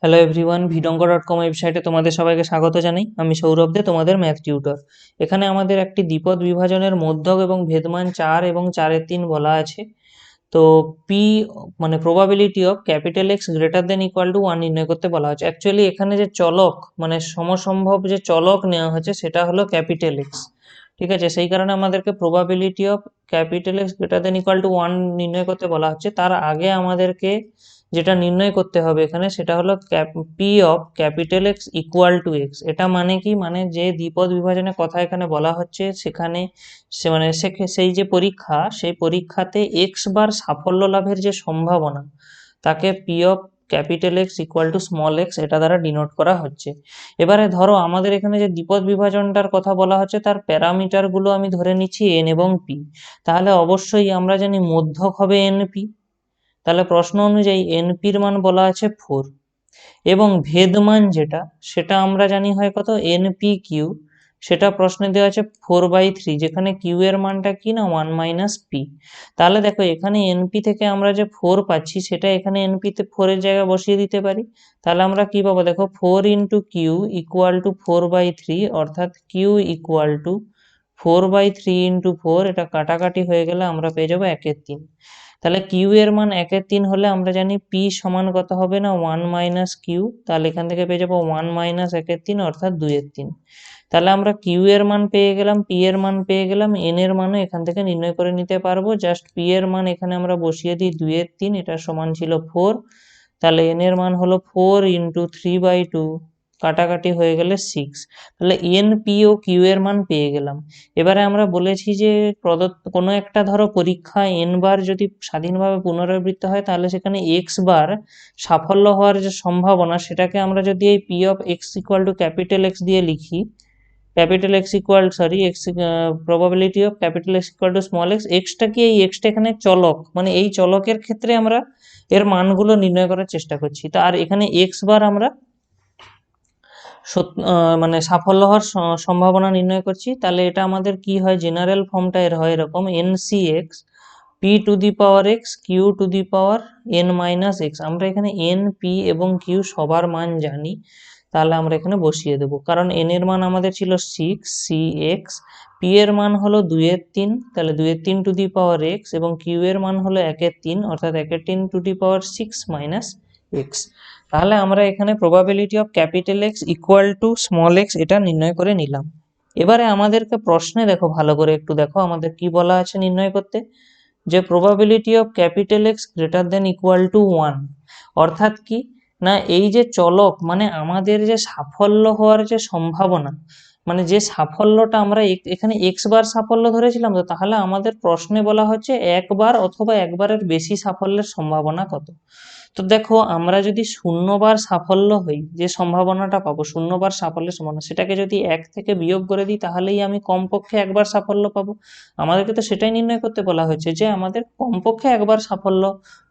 Hello everyone, ভিডঙ্গ.com ওয়েবসাইটে তোমাদের সবাইকে স্বাগত জানাই। আমি সৌরভ দে, তোমাদের ম্যাথ টিউটর। এখানে আমাদের একটি দ্বিপদ বিভাজনের মধ্যক এবং ভেদমান 4 এবং 4/3 বলা আছে। তো পি মানে probability of capital x greater than equal to 1 নির্ণয় করতে বলা হচ্ছে। অ্যাকচুয়ালি এখানে যে চলক মানে সমসম্ভব যে চলক নেওয়া হচ্ছে সেটা হলো ক্যাপিটাল এক্স। ঠিক আছে, সেই কারণে আমাদেরকে probability of capital x greater than equal to 1 নির্ণয় করতে বলা হচ্ছে। তার আগে আমাদেরকে যেটা নির্ণয় করতে হবে এখানে সেটা হলো P of capital x equal to x. এটা মানে কি, মানে যে দ্বিপদ বিভাজনের কথা এখানে বলা হচ্ছে সেখানে সেই যে পরীক্ষা, সেই পরীক্ষাতে এক্স বার সাফল্য লাভের যে সম্ভাবনা তাকে P of capital x equal to small x এটা দ্বারা ডিনোট করা হচ্ছে। এবারে ধরো আমাদের এখানে যে দ্বিপদ বিভাজনটার কথা বলা হচ্ছে তার প্যারামিটার গুলো আমি ধরে নিচ্ছি এন এবং পি। তাহলে অবশ্যই আমরা জানি মধ্যক হবে এনপি। তাহলে প্রশ্ন অনুযায়ী এনপির মান বলা আছে 4 এবং ভেদ মান যেটা সেটা আমরা জানি হয় কত, এনপি কিউ। সেটা প্রশ্নে দেওয়া আছে 4/3, যেখানে কিউ এর মানটা কি না 1 - পি। তাহলে দেখো এখানে এনপি থেকে আমরা যে 4 পাচ্ছি সেটা এখানে এনপি তে 4 এর জায়গায় বসিয়ে দিতে পারি। তাহলে আমরা কি পাবো, দেখো 4 ইন্টু কিউ ইকুয়াল টু 4/3, অর্থাৎ কিউ ইকুয়াল টু 4/3 ইন্টু 4। এটা কাটাকাটি হয়ে গেলে আমরা পেয়ে যাবো 1/3। তাহলে কিউ এর মান 1/3 হলে আমরা জানি পি সমান কত হবে না 1 - কিউ। তাহলে এখান থেকে পেয়ে যাবো 1 - 1/3 অর্থাৎ 2/3। তাহলে আমরা কিউ এর মান পেয়ে গেলাম, পি এর মান পেয়ে গেলাম, এন এর মানও এখান থেকে নির্ণয় করে নিতে পারবো। জাস্ট পি এর মান এখানে আমরা বসিয়ে দিই 2/3, এটা সমান ছিল 4। তাহলে এন এর মান হলো 4 ইন্টু 3/2, কাটাকাটি হয়ে গেলে 6। তাহলে এন, পি ও কিউ এর মান পেয়ে গেলাম। এবারে আমরা বলেছি যে প্রদত্ত কোনো একটা ধরো পরীক্ষা এন বার যদি স্বাধীনভাবে পুনরাবৃত্ত হয় তাহলে সেখানে এক্স বার সাফল্য হওয়ার যে সম্ভাবনা সেটাকে আমরা যদি এই P of x equal to capital x দিয়ে লিখি, capital x equal x probability of capital x equal to small x. Extra কি, এই এক্সটা এখানে চলক, মানে এই চলকের ক্ষেত্রে আমরা এর মানগুলো নির্ণয় করার চেষ্টা করছি। তো আর এখানে এক্স বার আমরা মানে সাফল্য হওয়ার সম্ভাবনা নির্ণয় করছি। তাহলে এটা আমাদের কি হয়, জেনারেল ফর্মটা এর হয় এরকম, N C X P to the power X Q to the power N minus X. আমরা এখানে এন, পি এবং কিউ সবার মান জানি, তাহলে আমরা এখানে বসিয়ে দেবো। কারণ এন এর মান আমাদের ছিল 6 সি এক্স, পি এর মান হলো 2/3, তাহলে 2/3 টু দি পাওয়ার এক্স, এবং কিউ এর মান হলো 1/3 অর্থাৎ 1/3 two the power 6 minus x. তাহলে আমরা এখানে probability of capital x equal to small x এটা নির্ণয় করে নিলাম। এবারে আমাদেরকে প্রশ্নে দেখো, ভালো করে একটু দেখো আমাদের কি বলা আছে নির্ণয় করতে, যে probability of capital x greater than equal to 1। অর্থাৎ কি না, এই যে চলক মানে আমাদের যে সাফল্য হওয়ার যে সম্ভাবনা, মানে যে সাফল্যটা আমরা এখানে এক্স বার সাফল্য ধরেছিলাম, তো তাহলে আমাদের প্রশ্নে বলা হচ্ছে একবার অথবা একবারের বেশি সাফল্যের সম্ভাবনা কত। তো দেখো আমরা যদি 0 বার সাফল্য হই, যে সম্ভাবনাটা পাবো 0 বার সাফল্যের সম্ভাবনা, সেটাকে যদি 1 থেকে বিয়োগ করে দিই তাহলেই আমি কমপক্ষে একবার সাফল্য পাবো। আমাদেরকে তো সেটাই নির্ণয় করতে বলা হয়েছে যে আমাদের কমপক্ষে একবার সাফল্য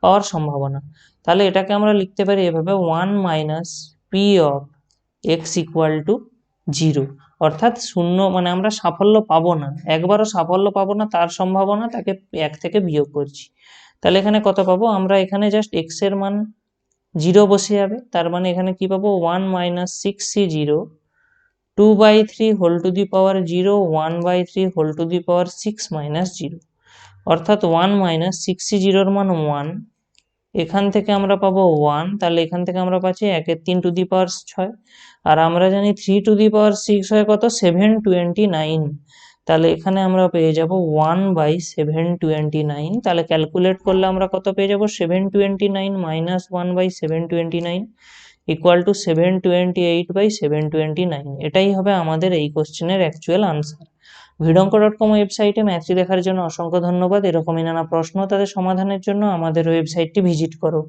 পাওয়ার সম্ভাবনা। তাহলে এটাকে আমরা লিখতে পারি এভাবে, 1 minus P of x equal to 0। অর্থাৎ 0 মানে আমরা সাফল্য পাবো না, একবারও সাফল্য পাবো না, তার সম্ভাবনা তাকে 1 থেকে বিয়োগ করছি। তাহলে এখানে কত পাবো, আমরা এখানে জাস্ট এক্স এর মান 0 বসে যাবে, তার মানে এখানে কি পাবো 1 minus 6c0 2/3 whole to the power 0 1/3 whole to the power 6 minus 0। অর্থাৎ 1 মাইনাস 6c0 এর মান 1, এখান থেকে আমরা পাবো 1, তাহলে এখান থেকে আমরা পাচ্ছি 1/3 টু দি পাওয়ার 6। আর আমরা জানি 3 টু দি পাওয়ার 6 হয় কত, 729। তাহলে এখানে আমরা পেয়ে যাব 1/729। তাহলে ক্যালকুলেট করলে আমরা কত পেয়ে যাব, 729 মাইনাস 1/729 ইকুয়াল টু 728/729। এটাই হবে আমাদের এই কোশ্চেনের অ্যাকচুয়াল আনসার। ভিডঙ্ক.com ওয়েবসাইটে ম্যাথটি দেখার জন্য অসংখ্য ধন্যবাদ। এরকমই নানা প্রশ্ন তাদের সমাধানের জন্য আমাদের ওয়েবসাইটটি ভিজিট করো।